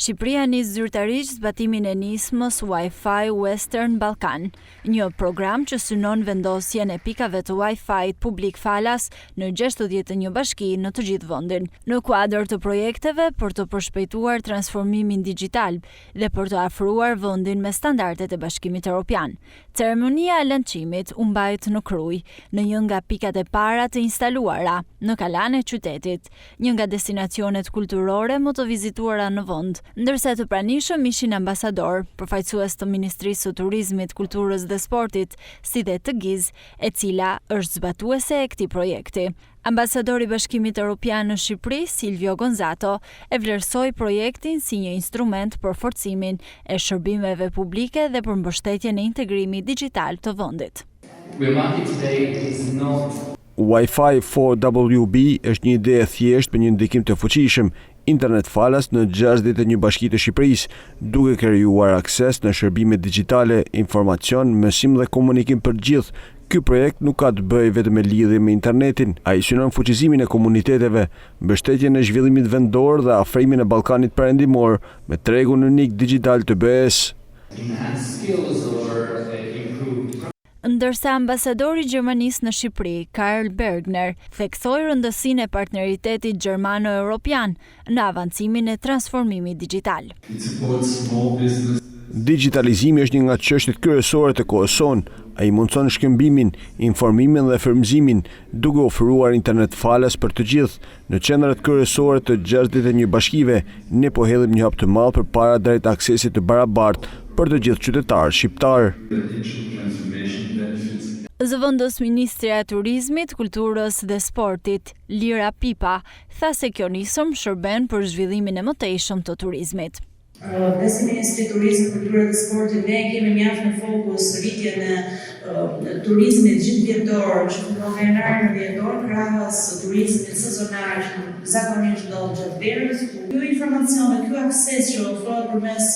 Shqipëria nis zyrtarisht zbatimin e nismës Wi-Fi Western Balkan, një program që synon vendosjen e pikave të Wi-Fi publik falas në 61 bashki në të gjithë vendin, në kuadër të projekteve për të përshpejtuar transformimin digjital dhe për të afruar vendin me standardet e Bashkimit Evropian. Ceremonia e lançimit u mbajt në Krujë, në një nga pikat e para të instaluara në Kalan e qytetit, një nga destinacionet kulturore më të vizituara në vend, ndërsa të pranishëm ishin ambasador, përfaqësues të Ministrisë së Turizmit, Kulturës dhe Sportit, si dhe të GIZ, e cila është zbatuese e këtij projekti. Ambasadori i Bashkimit Evropian në Shqipëri, Silvio Gonzato, e vlerësoi projektin si një instrument për forcimin e shërbimeve publike dhe për mbështetjen e integrimit digjital të vendit. Wi-Fi 4WB është një ide e thjeshtë për një ndikim të fuqishëm internet falas në 61 bashki të Shqipërisë, duke krijuar akses në shërbime digjitale, informacion, mësim dhe komunikim për gjithë. Ky projekt nuk ka të bëjë vetëm me lidhje me internetin, ai synon fuqizimin e komuniteteve, mbështetjen e zhvillimit vendor dhe afrimin e Ballkanit Perëndimor me tregun unik digjital të BE-s. Ndërsa ambasadori i Gjermanisë në Shqipëri, Karl Bergner, theksoi rëndësinë e partneritetit gjermano-evropian në avancimin e transformimit digjital. Digitalizimi është një nga çështjet kryesore të kohës sonë. Ai mundson shkëmbimin, informimin dhe frymëzimin, duke ofruar internet falas për të gjithë. Në qendrat kryesore të 61 bashkive, ne po hedhim një hap të madh përpara drejt aksesit të barabartë për të gjithë qytetarët shqiptar. Zëvendës Ministrja e Turizmit, Kulturës dhe Sportit, Lira Pipa, tha se kjo nisëm shërben për zhvillimin e mëtejshëm të turizmit. Dhe si Ministri Turizmi, Kulturë dhe Sportit, ne kemi mjaft në fokus rritjen e turizmit gjithëvjetor, që fillon nga janar në dhjetor, krahas turizmit sezonar që zakonisht ndodh gjatë verës. Ky informacion dhe ky akses që ofrohet përmes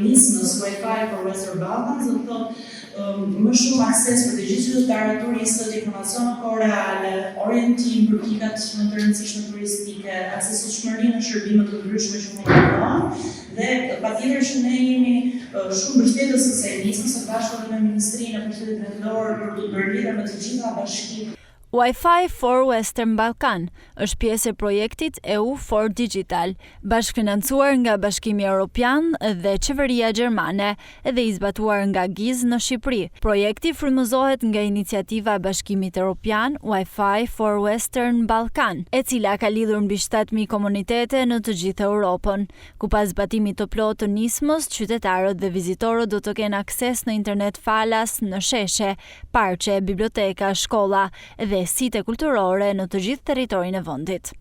nismës Wi-Fi for Western Balkans, do të thotë më shumë akses për të gjithë qytetarët, turistët, informacione reale, orientim për pikat më të rëndësishme turistike, aksesueshmëri në shërbime të ndryshme që mund të bëhen. Dhe patjetër që ne jemi shumë mbështetës së kësaj nisme, së bashku me Ministrinë e Pushtetit Vendor për të bërë lidhje me të gjitha bashkitë. Wi-Fi for Western Balkan është pjesë e projektit EU for Digital, bashkëfinancuar nga Bashkimi Evropian dhe Qeveria Gjermane dhe i zbatuar nga GIZ në Shqipëri. Projekti frymëzohet nga iniciativa e Bashkimit Evropian Wi-Fi for Western Balkan, e cila ka lidhur mbi 7.000 komunitete në të gjithë Europën, ku pas zbatimit të plotë të nismës, qytetarët dhe vizitorët do të kenë akses në internet falas në sheshe, parqe, biblioteka, shkolla dhe site kulturore në të gjithë territorin e vendit.